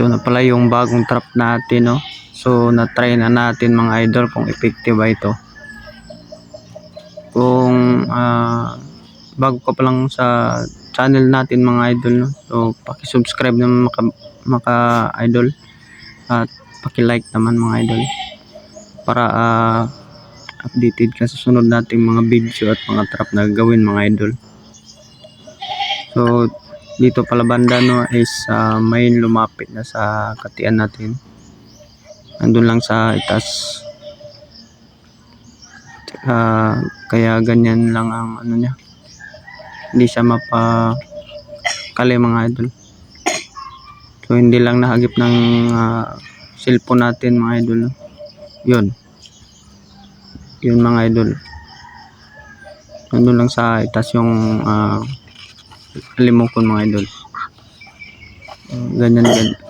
ito na pala yung bagong trap natin, no? So na-try na natin mga idol kung effective ba ito. Kung bago ka pa lang sa channel natin mga idol, no? So paki-subscribe naman maka idol at paki-like naman mga idol para updated ka sa sunod nating mga video at mga trap na gagawin mga idol. So dito pala banda, no, is may lumapit na sa katian natin, andun lang sa itas, kaya ganyan lang ang ano niya, hindi siya mapakali mga idol. So hindi lang nahagip ng cellphone natin mga idol, no? Yun mga idol, andun lang sa itas yung limukon mga idol.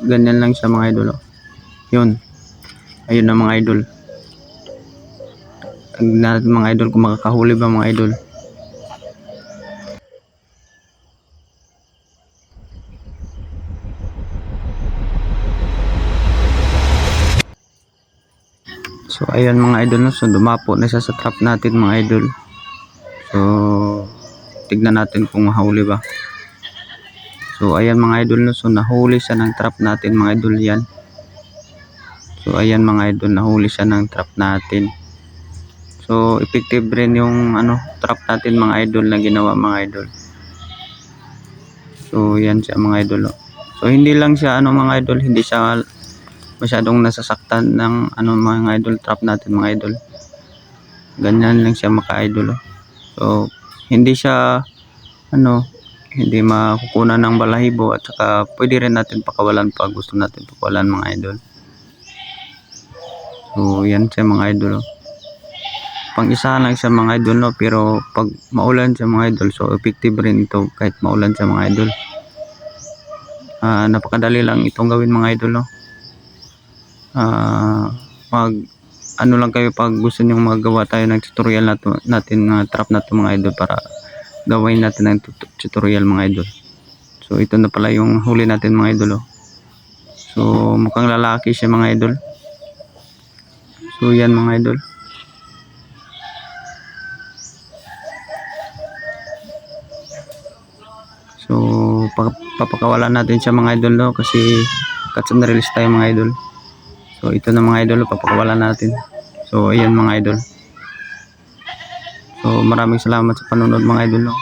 Ganyan lang siya mga idol, oh. Ayun na mga idol. Tignan natin mga idol kung makakahuli ba mga idol. So ayan mga idol, no? So dumapo na siya sa trap natin mga idol. So tignan natin kung mahuli ba. So ayan mga idol, no? So nahuli siya ng trap natin mga idol yan. So ayan mga idol, nahuli siya ng trap natin. So effective rin yung trap natin mga idol na ginawa mga idol. So yan siya mga idol, oh. So hindi lang siya mga idol, hindi siya masyadong nasasaktan ng mga idol trap natin mga idol. Ganyan lang siya maka idol, oh. So hindi siya hindi makukunan ng balahibo, at saka pwede rin natin pakawalan pag gusto natin pakawalan mga idol. So yan siya mga idol, oh. Pang isa lang siya mga idol, no, pero pag maulan siya mga idol, so effective rin ito kahit maulan siya mga idol. Napakadali lang itong gawin mga idol, no. Pag lang kayo, pag gusto niyo magawa tayo ng tutorial natin trap na to mga idol, para gawin natin ng tutorial mga idol. So ito na pala yung huli natin mga idol, oh. So mukhang lalaki siya mga idol. So yan mga idol. So papakawalan natin siya mga idol, no, kasi catch and release tayo mga idol. So ito na mga idol, papakawalan natin. So ayan mga idol. So maraming salamat sa panonood mga idol, no.